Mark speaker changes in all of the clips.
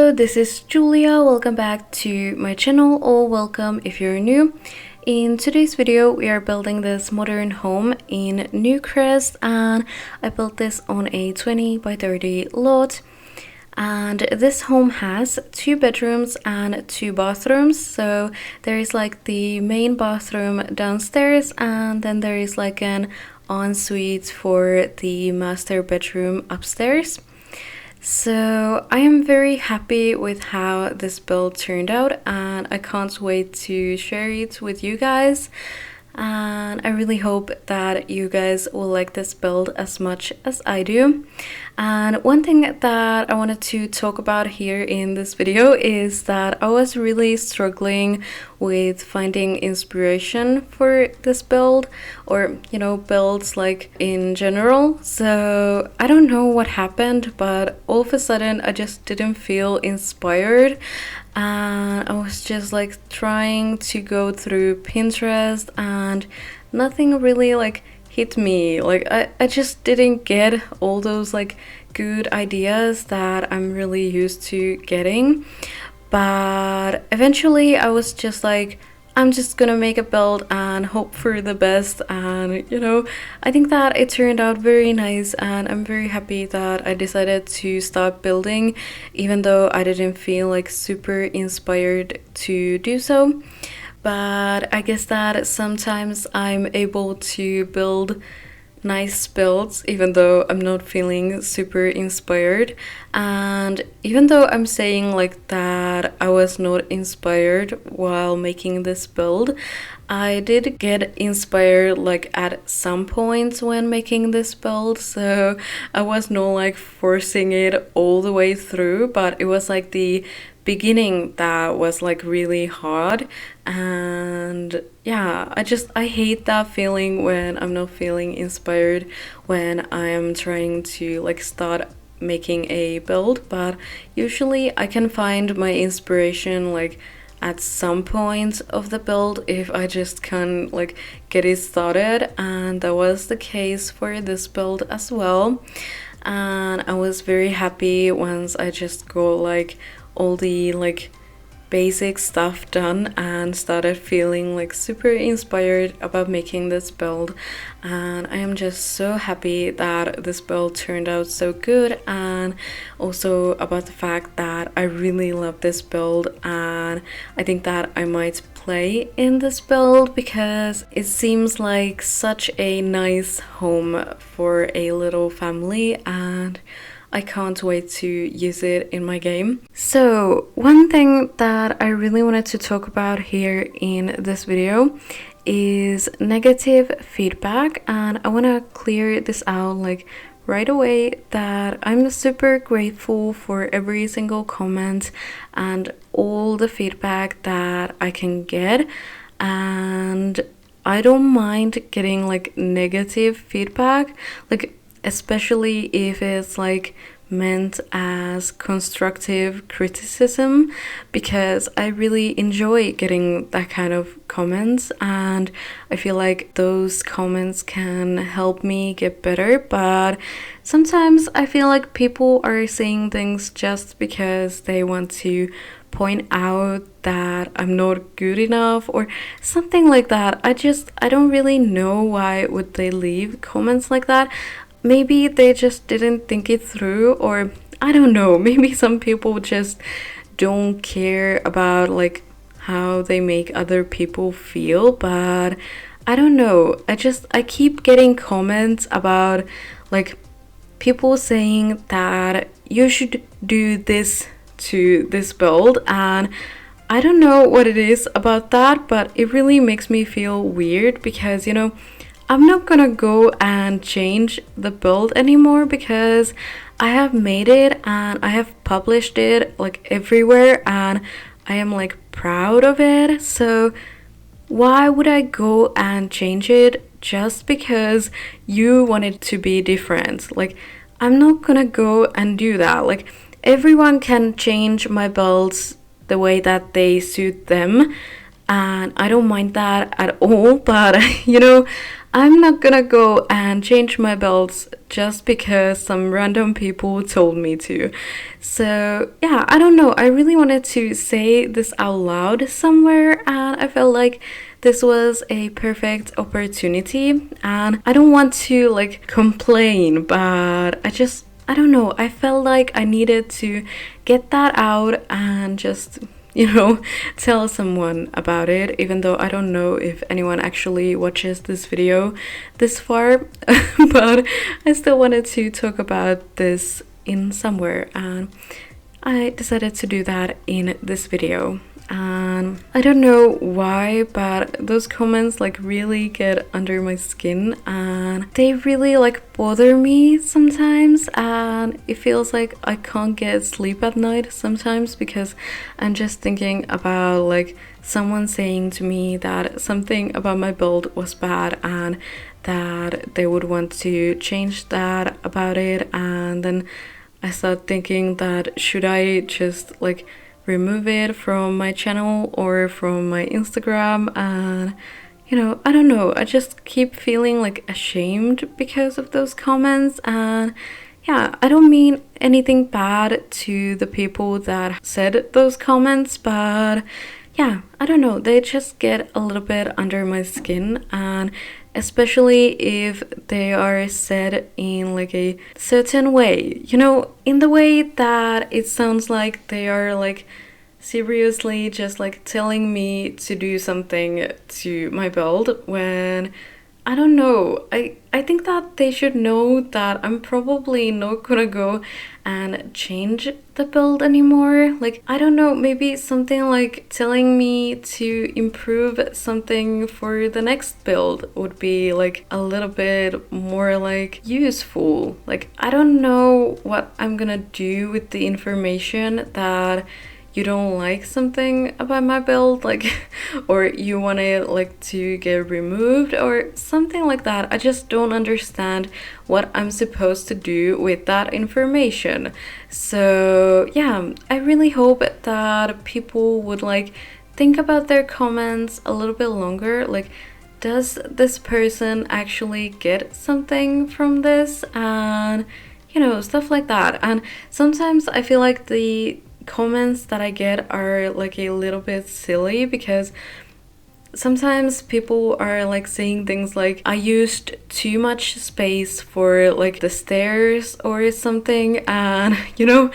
Speaker 1: Hello, this is Julia. Welcome back to my channel, or welcome if you're new. In today's video, we are building this modern home in Newcrest, and I built this on a 20 by 30 lot. And this home has 2 bedrooms and 2 bathrooms. So there is like the main bathroom downstairs, and then there is like an ensuite for the master bedroom upstairs. So I am very happy with how this build turned out, and I can't wait to share it with you guys. And I really hope that you guys will like this build as much as I do. And one thing that I wanted to talk about here in this video is that I was really struggling with finding inspiration for this build, or builds like in general. So I don't know what happened, but all of a sudden I just didn't feel inspired, and I was just like trying to go through Pinterest and nothing really like hit me. Like I just didn't get all those like good ideas that I'm really used to getting. But eventually I was just like, I'm just gonna make a build and hope for the best, and I think that it turned out very nice, and I'm very happy that I decided to start building even though I didn't feel like super inspired to do so. But I guess that sometimes I'm able to build nice builds even though I'm not feeling super inspired. And even though I'm saying like that I was not inspired while making this build, I did get inspired like at some points when making this build. So I was not like forcing it all the way through, but it was like the beginning that was like really hard. And yeah, I hate that feeling when I'm not feeling inspired when I'm trying to like start making a build. But usually I can find my inspiration like at some point of the build if I just can like get it started, and that was the case for this build as well. And I was very happy once I just got like all the like basic stuff done and started feeling like super inspired about making this build. And I am just so happy that this build turned out so good, and also about the fact that I really love this build, and I think that I might play in this build because it seems like such a nice home for a little family, and I can't wait to use it in my game. So one thing that I really wanted to talk about here in this video is negative feedback, and I want to clear this out like right away that I'm super grateful for every single comment and all the feedback that I can get, and I don't mind getting like negative feedback, like especially if it's like meant as constructive criticism, because I really enjoy getting that kind of comments, and I feel like those comments can help me get better. But sometimes I feel like people are saying things just because they want to point out that I'm not good enough or something like that. I don't really know why would they leave comments like that. Maybe they just didn't think it through, or I don't know, maybe some people just don't care about like how they make other people feel. But I don't know, I keep getting comments about like people saying that you should do this to this build, and I don't know what it is about that, but it really makes me feel weird because I'm not gonna go and change the build anymore because I have made it and I have published it like everywhere, and I am like proud of it. So why would I go and change it just because you want it to be different? Like, I'm not gonna go and do that. Like, everyone can change my builds the way that they suit them, and I don't mind that at all. But I'm not gonna go and change my builds just because some random people told me to. So yeah, I don't know, I really wanted to say this out loud somewhere, and I felt like this was a perfect opportunity. And I don't want to like complain, but I don't know, I felt like I needed to get that out and just, you know, tell someone about it, even though I don't know if anyone actually watches this video this far. But I still wanted to talk about this in somewhere, and I decided to do that in this video. And I don't know why, but those comments like really get under my skin, and they really like bother me sometimes, and it feels like I can't get sleep at night sometimes because I'm just thinking about like someone saying to me that something about my build was bad and that they would want to change that about it. And then I start thinking that should I just like remove it from my channel or from my Instagram. And you know, I don't know, I just keep feeling like ashamed because of those comments. And yeah, I don't mean anything bad to the people that said those comments, but yeah, I don't know, they just get a little bit under my skin. And especially if they are said in like a certain way, you know, in the way that it sounds like they are like seriously just like telling me to do something to my build, when I don't know, I think that they should know that I'm probably not gonna go and change the build anymore. Like, I don't know, maybe something like telling me to improve something for the next build would be like a little bit more like useful. Like, I don't know what I'm gonna do with the information that you don't like something about my build, like, or you want it like to get removed or something like that. I just don't understand what I'm supposed to do with that information. So yeah, I really hope that people would like think about their comments a little bit longer. Like, does this person actually get something from this? And you know, stuff like that. And sometimes I feel like the comments that I get are like a little bit silly, because sometimes people are like saying things like I used too much space for like the stairs or something. And you know,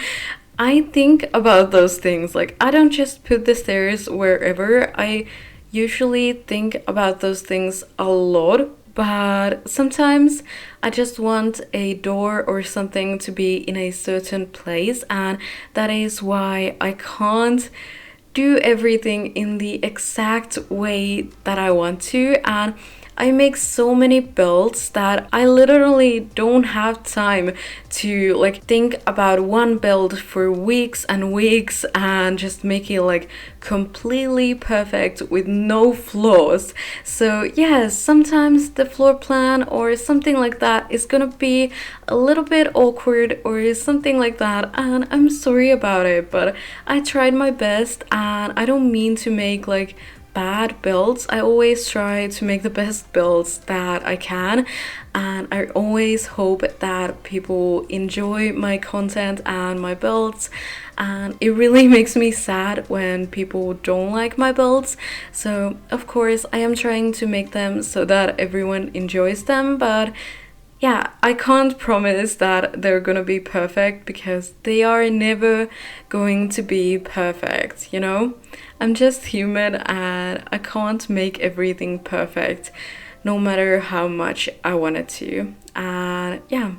Speaker 1: I think about those things. Like, I don't just put the stairs wherever. I usually think about those things a lot, but sometimes I just want a door or something to be in a certain place, and that is why I can't do everything in the exact way that I want to. And I make so many builds that I literally don't have time to like think about one build for weeks and weeks and just make it like completely perfect with no flaws. So yes, sometimes the floor plan or something like that is gonna be a little bit awkward or something like that, and I'm sorry about it, but I tried my best, and I don't mean to make like bad builds. I always try to make the best builds that I can, and I always hope that people enjoy my content and my builds. And it really makes me sad when people don't like my builds. So of course I am trying to make them so that everyone enjoys them, but yeah, I can't promise that they're gonna be perfect, because they are never going to be perfect, you know? I'm just human and I can't make everything perfect, no matter how much I wanted to. And yeah,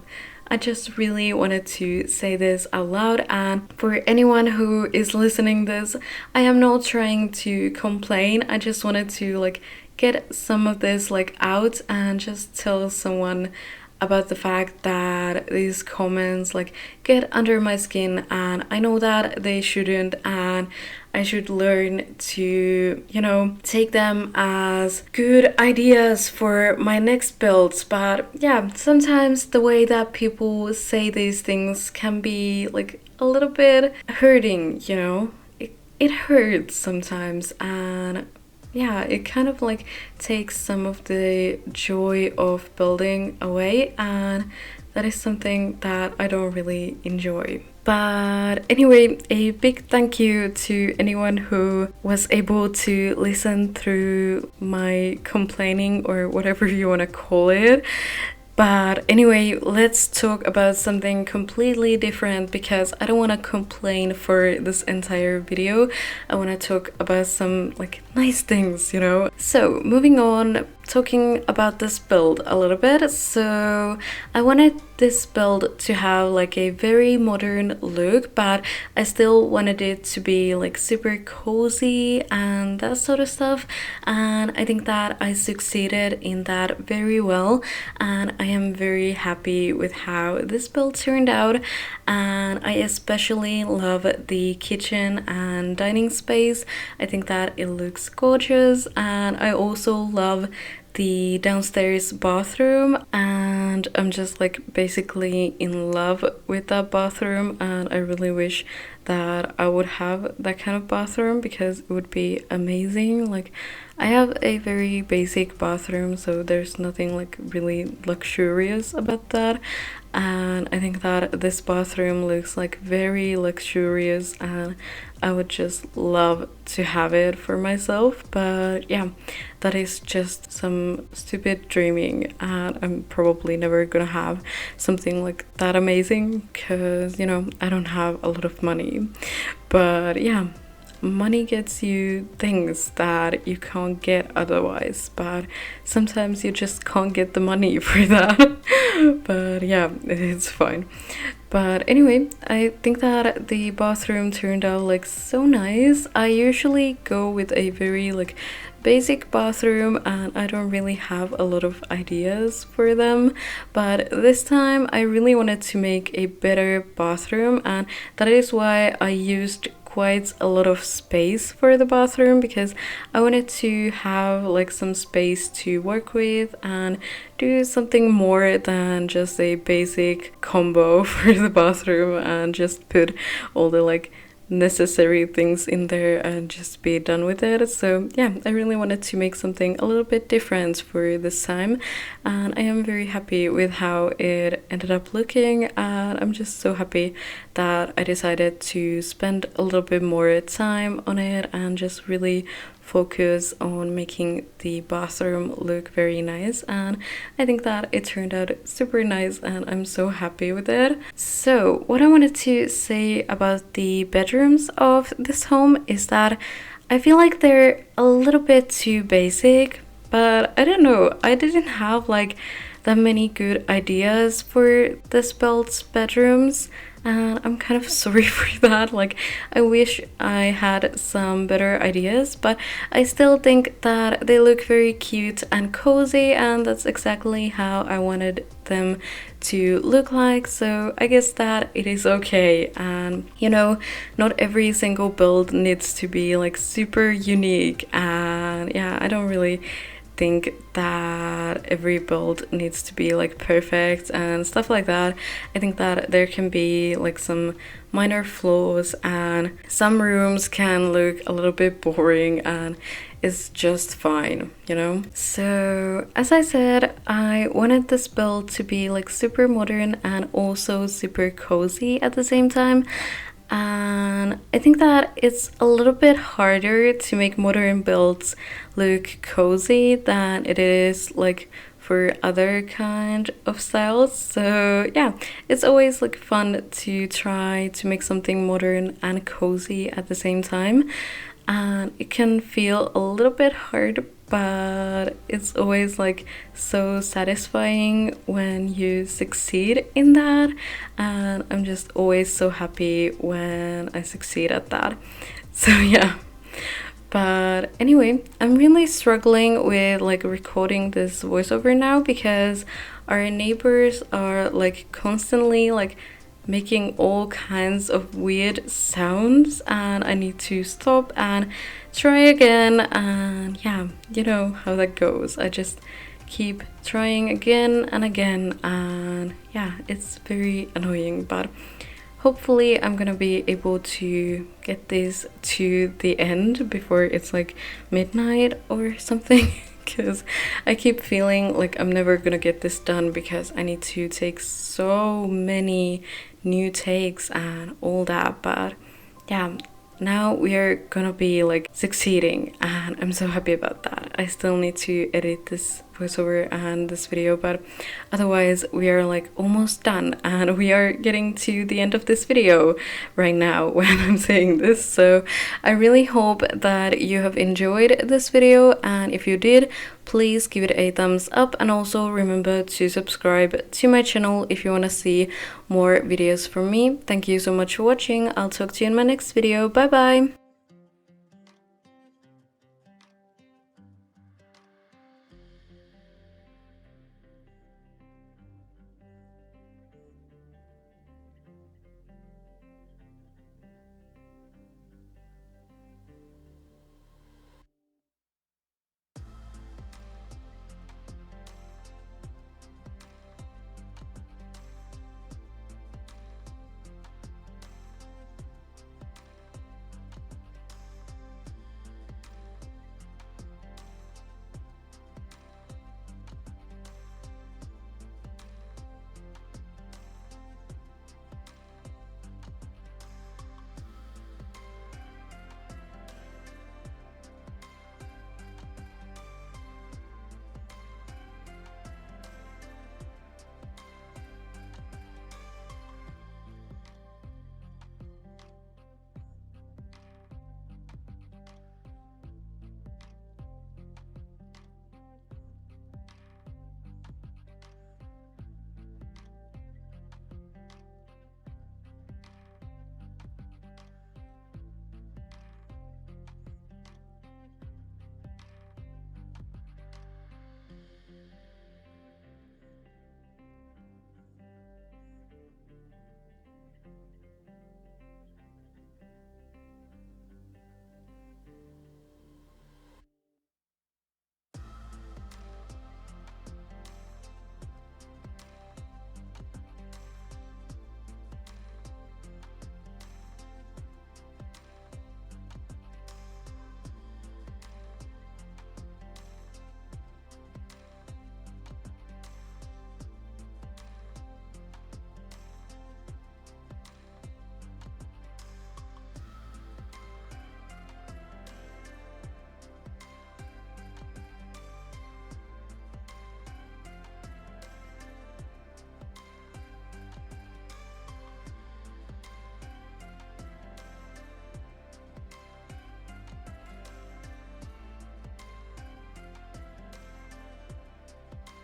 Speaker 1: I just really wanted to say this out loud. And for anyone who is listening this, I am not trying to complain. I just wanted to like get some of this like out and just tell someone about the fact that these comments like get under my skin, and I know that they shouldn't, and I should learn to, you know, take them as good ideas for my next builds. But yeah, sometimes the way that people say these things can be like a little bit hurting, you know? It hurts sometimes, and yeah, it kind of like takes some of the joy of building away, and that is something that I don't really enjoy. But anyway, a big thank you to anyone who was able to listen through my complaining, or whatever you want to call it. But anyway, let's talk about something completely different, because I don't want to complain for this entire video. I want to talk about some like nice things, you know? So moving on, talking about this build a little bit. So I wanted this build to have like a very modern look, but I still wanted it to be like super cozy and that sort of stuff, and I think that I succeeded in that very well, and I am very happy with how this build turned out. And I especially love the kitchen and dining space. I think that it looks gorgeous, and I also love the downstairs bathroom, and I'm just like basically in love with that bathroom, and I really wish that I would have that kind of bathroom, because it would be amazing. Like, I have a very basic bathroom, so there's nothing like really luxurious about that, and I think that this bathroom looks like very luxurious, and I would just love to have it for myself. But yeah, that is just some stupid dreaming, and I'm probably never gonna have something like that amazing, because you know, I don't have a lot of money. But yeah, money gets you things that you can't get otherwise, but sometimes you just can't get the money for that. But yeah, it's fine. But anyway, I think that the bathroom turned out like so nice. I usually go with a very like basic bathroom, and I don't really have a lot of ideas for them, but this time I really wanted to make a better bathroom, and that is why I used quite a lot of space for the bathroom, because I wanted to have like some space to work with and do something more than just a basic combo for the bathroom, and just put all the like necessary things in there and just be done with it. So yeah, I really wanted to make something a little bit different for this time, and I am very happy with how it ended up looking, and I'm just so happy that I decided to spend a little bit more time on it and just really focus on making the bathroom look very nice, and I think that it turned out super nice, and I'm so happy with it. So what I wanted to say about the bedrooms of this home is that I feel like they're a little bit too basic, but I don't know, I didn't have like that many good ideas for this build's bedrooms, and I'm kind of sorry for that. Like, I wish I had some better ideas, but I still think that they look very cute and cozy, and that's exactly how I wanted them to look like, so I guess that it is okay. And you know, not every single build needs to be like super unique, and yeah, I don't really think that every build needs to be like perfect and stuff like that. I think that there can be like some minor flaws, and some rooms can look a little bit boring, and it's just fine, you know? So as I said, I wanted this build to be like super modern and also super cozy at the same time. And I think that it's a little bit harder to make modern builds look cozy than it is like for other kind of styles. So yeah, it's always like fun to try to make something modern and cozy at the same time, and it can feel a little bit hard, but it's always like so satisfying when you succeed in that, and I'm just always so happy when I succeed at that. So yeah. But anyway, I'm really struggling with like recording this voiceover now, because our neighbors are like constantly like making all kinds of weird sounds, and I need to stop and try again. And yeah, you know how that goes. I just keep trying again and again, and yeah, it's very annoying, but hopefully I'm gonna be able to get this to the end before it's like midnight or something. Because I keep feeling like I'm never gonna get this done because I need to take so many new takes and all that. But yeah, now we are gonna be like succeeding, and I'm so happy about that. I still need to edit this voiceover and this video, but otherwise we are like almost done, and we are getting to the end of this video right now when I'm saying this. So I really hope that you have enjoyed this video, and if you did, please give it a thumbs up, and also remember to subscribe to my channel if you want to see more videos from me. Thank you so much for watching. I'll talk to you in my next video. Bye bye.